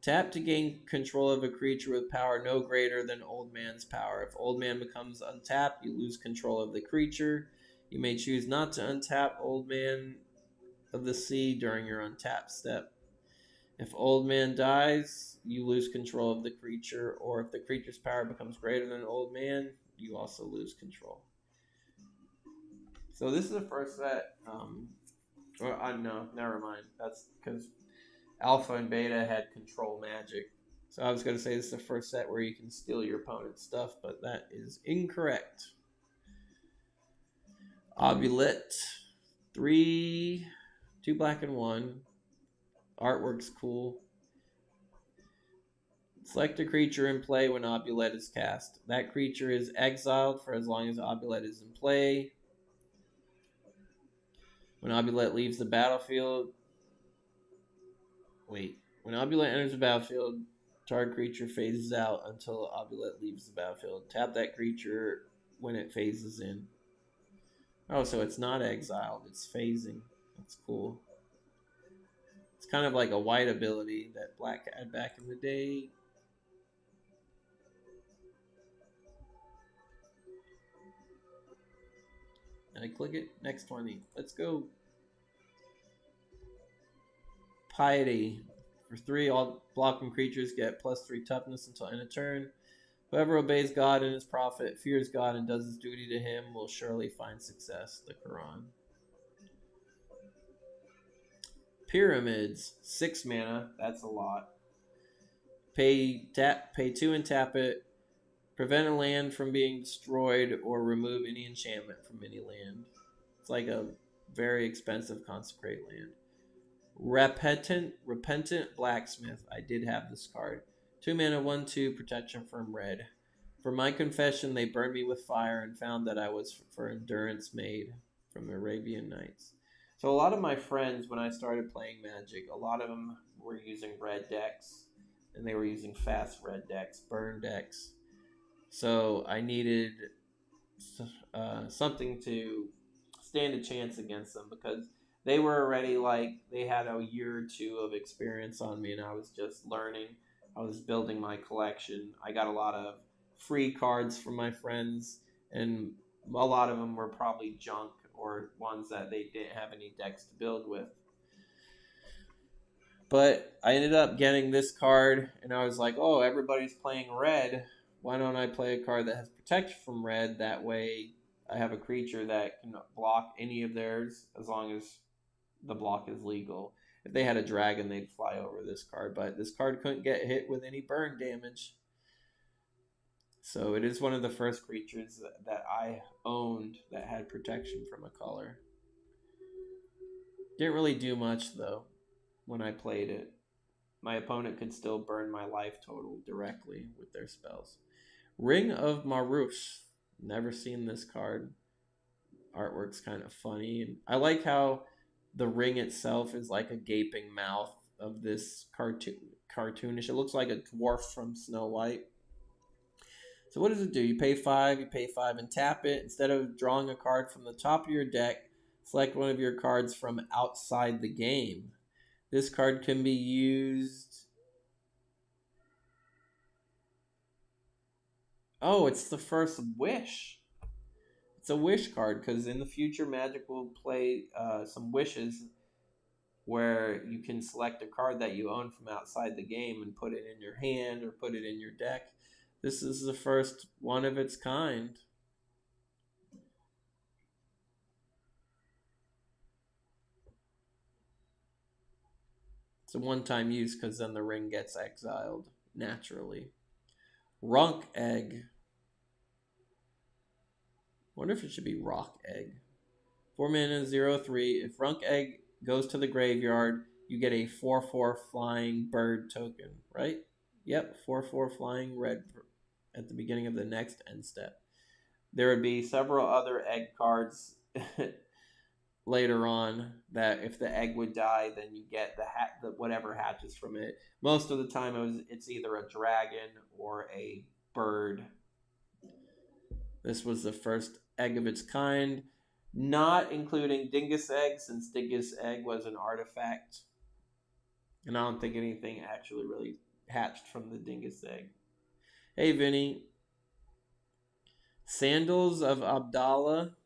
Tap to gain control of a creature with power no greater than Old Man's power. If Old Man becomes untapped, you lose control of the creature. You may choose not to untap Old Man of the Sea during your untap step. If Old Man dies, you lose control of the creature, or if the creature's power becomes greater than Old Man, you also lose control. So this is the first set. No, never mind. That's because Alpha and Beta had control magic. So I was going to say this is the first set where you can steal your opponent's stuff, but that is incorrect. Obulette. 3, 2 black and 1. Artwork's cool. Select a creature in play when Obulette is cast. That creature is exiled for as long as Obulette is in play. When Obulette leaves the battlefield... When Obulette enters the battlefield, target creature phases out until Obulette leaves the battlefield. Tap that creature when it phases in. Oh, so it's not exiled, it's phasing. That's cool. It's kind of like a white ability that Black had back in the day. And I click it. Next 20. Let's go. Piety. For 3, all blocking creatures get +3 toughness until end of turn. Whoever obeys God and his prophet, fears God, and does his duty to him will surely find success. The Quran. Pyramids. 6 mana. That's a lot. Pay 2 and tap it. Prevent a land from being destroyed or remove any enchantment from any land. It's like a very expensive consecrate land. Repentant Blacksmith. I did have this card. 2 mana, 1/2 protection from red. For my confession, they burned me with fire and found that I was for endurance made, from Arabian Nights. So a lot of my friends, when I started playing Magic, a lot of them were using red decks, and they were using fast red decks, burn decks. So I needed something to stand a chance against them because they were already they had a year or 2 of experience on me, and I was just learning. I was building my collection. I got a lot of free cards from my friends, and a lot of them were probably junk or ones that they didn't have any decks to build with. But I ended up getting this card, and I was like, oh, everybody's playing red. Why don't I play a card that has protection from red? That way I have a creature that can block any of theirs as long as the block is legal. If they had a dragon, they'd fly over this card, but this card couldn't get hit with any burn damage. So it is one of the first creatures that I owned that had protection from a color. Didn't really do much, though, when I played it. My opponent could still burn my life total directly with their spells. Ring of Maruf. Never seen this card. Artwork's kind of funny. And I how the ring itself is like a gaping mouth of this cartoonish. It looks like a dwarf from Snow White. So what does it do? You pay 5, and tap it. Instead of drawing a card from the top of your deck, select one of your cards from outside the game. This card can be used... Oh, it's the first wish. It's a wish card because in the future, Magic will play some wishes where you can select a card that you own from outside the game and put it in your hand or put it in your deck. This is the first one of its kind. It's a one-time use because then the ring gets exiled naturally. Runk Egg. Wonder if it should be Rock Egg. 4 mana, 0/3. If Runk Egg goes to the graveyard, you get a 4/4 flying bird token, right? Yep, 4/4 flying red at the beginning of the next end step. There would be several other egg cards later on that if the egg would die, then you get the whatever hatches from it. Most of the time, it's either a dragon or a bird. This was the first egg of its kind, not including Dingus Egg, since Dingus Egg was an artifact. And I don't think anything actually really hatched from the Dingus Egg. Hey, Vinny. Sandals of Abdallah.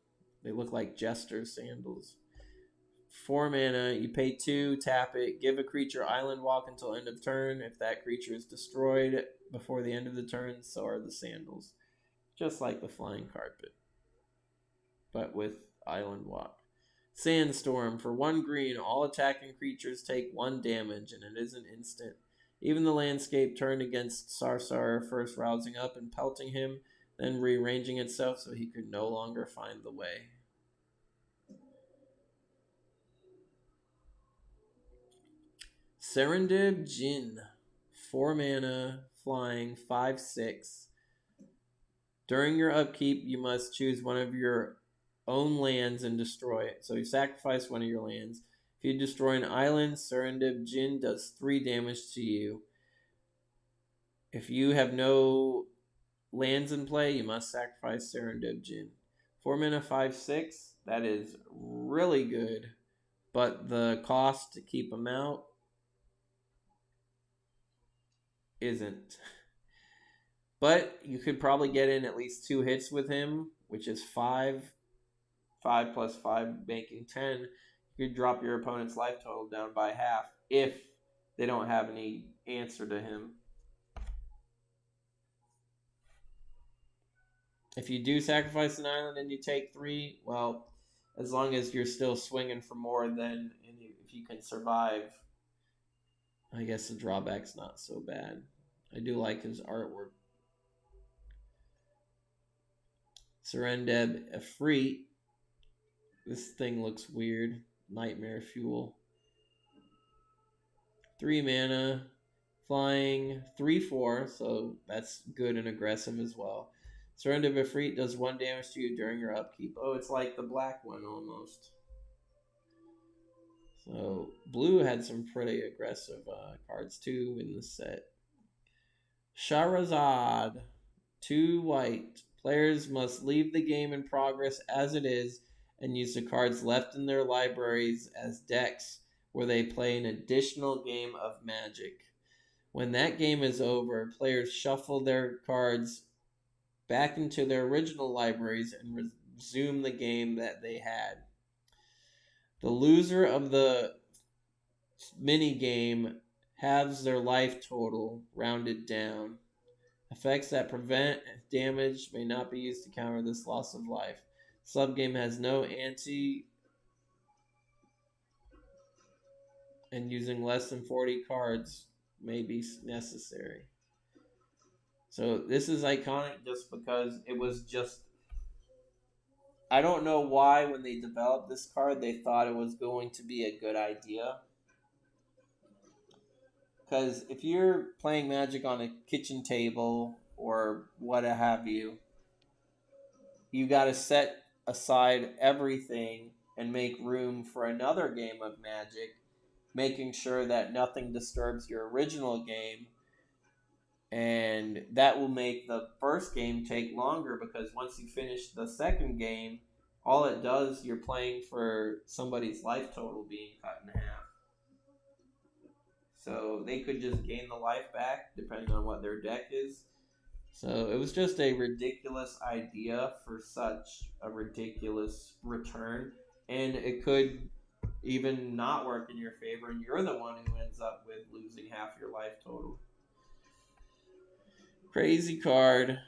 They look like jester sandals. 4 mana, you pay 2, tap it, give a creature island walk until end of turn. If that creature is destroyed before the end of the turn, so are the sandals. Just like the flying carpet, but with island walk. Sandstorm. For 1 green, all attacking creatures take 1 damage, and it is an instant. Even the landscape turned against Sarsar, first rousing up and pelting him, then rearranging itself so he could no longer find the way. Serendib Jinn. 4 mana, flying, 5/6. During your upkeep, you must choose one of your own lands and destroy it. So you sacrifice one of your lands. If you destroy an island, Serendib Jinn does 3 damage to you. If you have no lands in play, you must sacrifice Serendib Jinn. 4 mana, 5/6. That is really good. But the cost to keep him out isn't. But you could probably get in at least 2 hits with him, which is 5. 5 plus 5 making 10. You could drop your opponent's life total down by half if they don't have any answer to him. If you do sacrifice an island and you take 3, well, as long as you're still swinging for more than, and if you can survive, I guess the drawback's not so bad. I do like his artwork. Serendib Efreet. This thing looks weird. Nightmare Fuel. 3 mana, flying, 3/4, so that's good and aggressive as well. Serendib Efreet does 1 damage to you during your upkeep. Oh, it's like the black one almost. So blue had some pretty aggressive cards too in the set. Shahrazad. 2 white. Players must leave the game in progress as it is and use the cards left in their libraries as decks where they play an additional game of Magic. When that game is over, players shuffle their cards back into their original libraries and resume the game that they had. The loser of the mini game halves their life total, rounded down. Effects that prevent damage may not be used to counter this loss of life. Subgame has no ante, and using less than 40 cards may be necessary. So this is iconic just because it was just... I don't know why when they developed this card they thought it was going to be a good idea. Because if you're playing Magic on a kitchen table or what have you, you got to set aside everything and make room for another game of Magic, making sure that nothing disturbs your original game. And that will make the first game take longer because once you finish the second game, all it does, you're playing for somebody's life total being cut in half. So they could just gain the life back depending on what their deck is. So it was just a ridiculous idea for such a ridiculous return. And it could even not work in your favor, and you're the one who ends up with losing half your life total. Crazy card.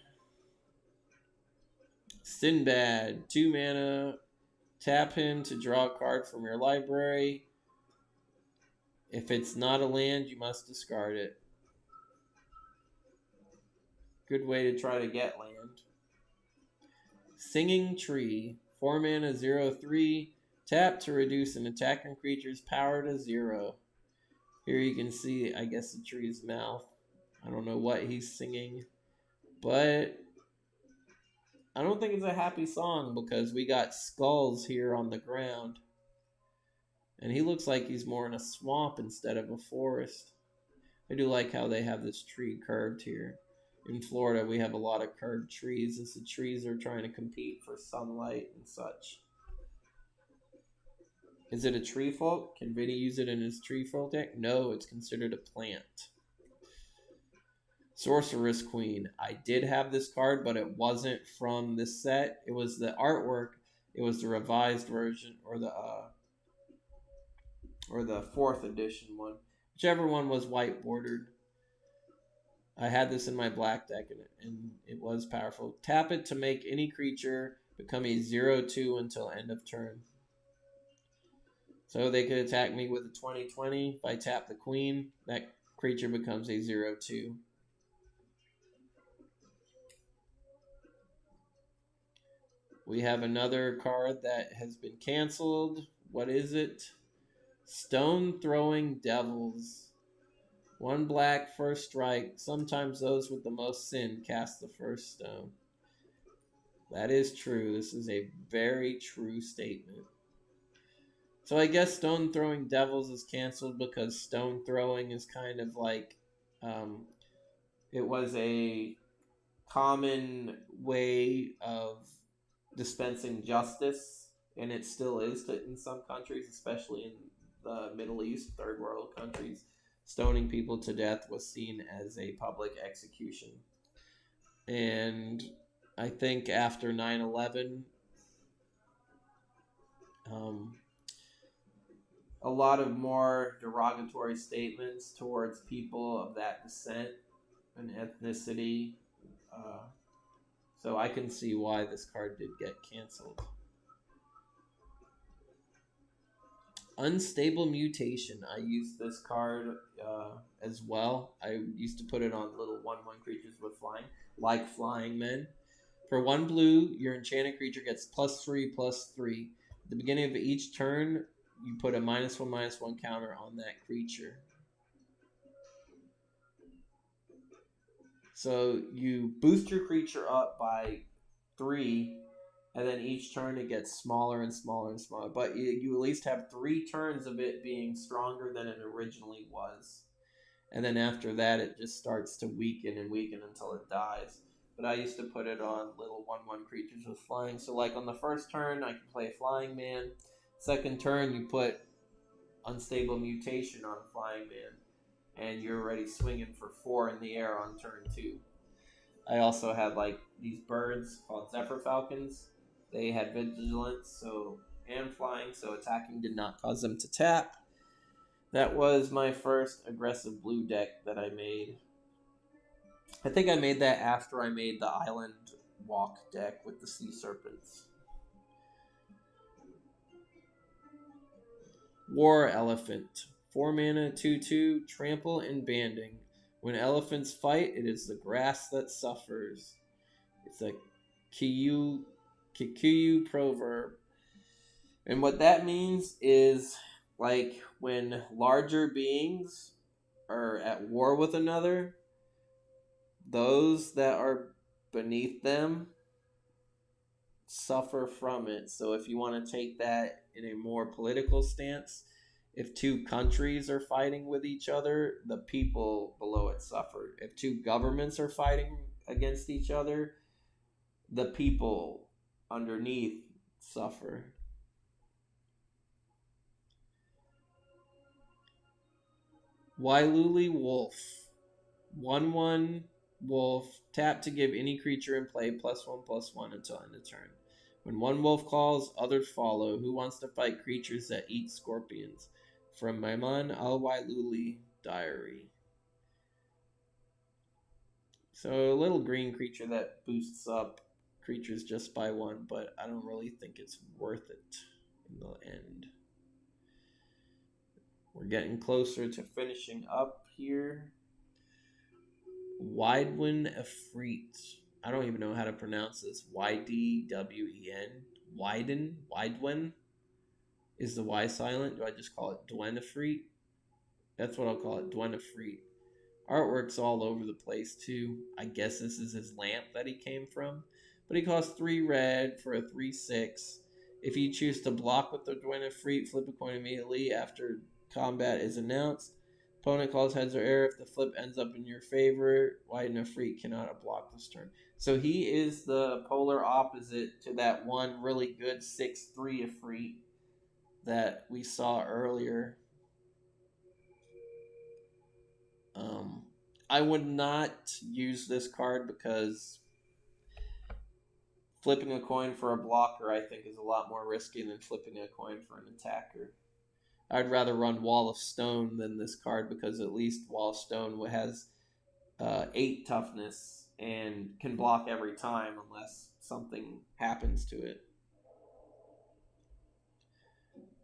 Sinbad. 2 mana. Tap him to draw a card from your library. If it's not a land, you must discard it. Good way to try to get land. Singing Tree. 4 mana 0/3. Tap to reduce an attacking creature's power to 0. Here you can see, I guess, the tree's mouth. I don't know what he's singing, but I don't think it's a happy song because we got skulls here on the ground. And he looks like he's more in a swamp instead of a forest. I do like how they have this tree curved here. In Florida, we have a lot of curved trees as the trees are trying to compete for sunlight and such. Is it a tree folk? Can Vinny use it in his tree folk deck? No, it's considered a plant. Sorceress Queen. I did have this card, but it wasn't from this set. It was the artwork. It was the revised version or the 4th edition one. Whichever one was white bordered. I had this in my black deck, and it was powerful. Tap it to make any creature become a 0/2 until end of turn. So they could attack me with a 20/20. If I tap the queen, that creature becomes a 0/2. We have another card that has been canceled. What is it? Stone Throwing Devils. 1 black, first strike. Sometimes those with the most sin cast the first stone. That is true. This is a very true statement. So I guess Stone Throwing Devils is canceled because stone throwing is kind of like it was a common way of dispensing justice, and it still is in some countries, especially in the Middle East, third world countries. Stoning people to death was seen as a public execution. And I think after 9/11, a lot of more derogatory statements towards people of that descent and ethnicity. So I can see why this card did get canceled. Unstable Mutation. I used this card as well. I used to put it on little 1/1 creatures with flying, like Flying Men. For 1 blue, your enchanted creature gets +3/+3. At the beginning of each turn, you put a -1/-1 counter on that creature. So you boost your creature up by 3, and then each turn it gets smaller and smaller and smaller. But you at least have 3 turns of it being stronger than it originally was. And then after that, it just starts to weaken and weaken until it dies. But I used to put it on little 1/1 creatures with flying. So like on the first turn, I can play Flying Man. Second turn, you put Unstable Mutation on Flying Man. And you're already swinging for 4 in the air on turn 2. I also had like these birds called Zephyr Falcons. They had vigilance and flying, so attacking did not cause them to tap. That was my first aggressive blue deck that I made. I think I made that after I made the Island Walk deck with the Sea Serpents. War Elephant. 4 mana, 2/2, trample and banding. When elephants fight, it is the grass that suffers. It's a Kikuyu proverb. And what that means is, like, when larger beings are at war with another, those that are beneath them suffer from it. So if you want to take that in a more political stance, if 2 countries are fighting with each other, the people below it suffer. If 2 governments are fighting against each other, the people underneath suffer. Wailuli Wolf. 1/1 wolf. Tap to give any creature in play +1/+1 until end of turn. When 1 wolf calls, others follow. Who wants to fight creatures that eat scorpions? From Maiman al-Wailuli Diary. So a little green creature that boosts up creatures just by 1, but I don't really think it's worth it in the end. We're getting closer to finishing up here. Widwen Efreet. I don't even know how to pronounce this. Ydwen. Widwen. Is the Y silent? Do I just call it Dwen Efreet? That's what I'll call it, Dwen Efreet. Artwork's all over the place too. I guess this is his lamp that he came from. But he costs 3 red for a 3/6. If you choose to block with the Dwen Efreet, flip a coin immediately after combat is announced. Opponent calls heads or air. If the flip ends up in your favor, White and Efreet cannot block this turn. So he is the polar opposite to that one really good 6/3 Efreet that we saw earlier. I would not use this card because flipping a coin for a blocker, I think, is a lot more risky than flipping a coin for an attacker. I'd rather run Wall of Stone than this card because at least Wall of Stone has 8 toughness and can block every time unless something happens to it.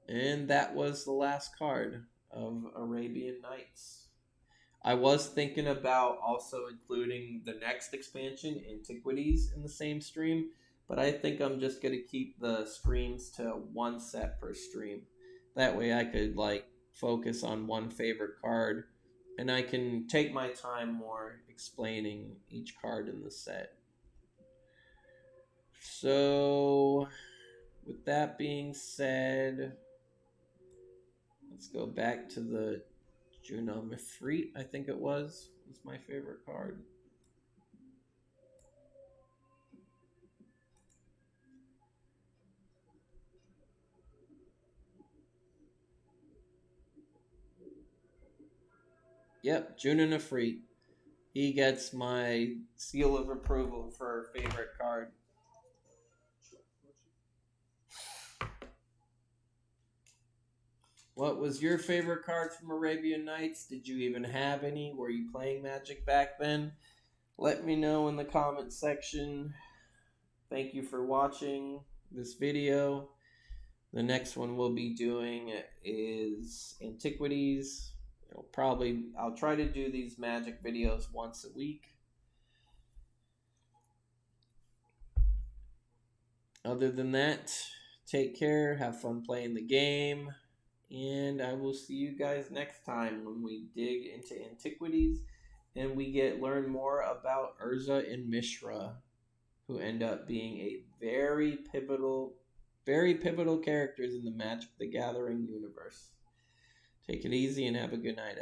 And that was the last card of Arabian Nights. I was thinking about also including the next expansion, Antiquities, in the same stream, but I think I'm just going to keep the streams to 1 set per stream. That way I could focus on one favorite card, and I can take my time more explaining each card in the set. So, with that being said, let's go back to the Junamifreet, I think it was my favorite card. Yep, Junamifreet. He gets my seal of approval for favorite card. What was your favorite card from Arabian Nights? Did you even have any? Were you playing Magic back then? Let me know in the comment section. Thank you for watching this video. The next one we'll be doing is Antiquities. I'll try to do these Magic videos once a week. Other than that, take care, have fun playing the game. And I will see you guys next time when we dig into Antiquities and we learn more about Urza and Mishra, who end up being a very pivotal characters in the Magic the Gathering universe. Take it easy and have a good night, everyone.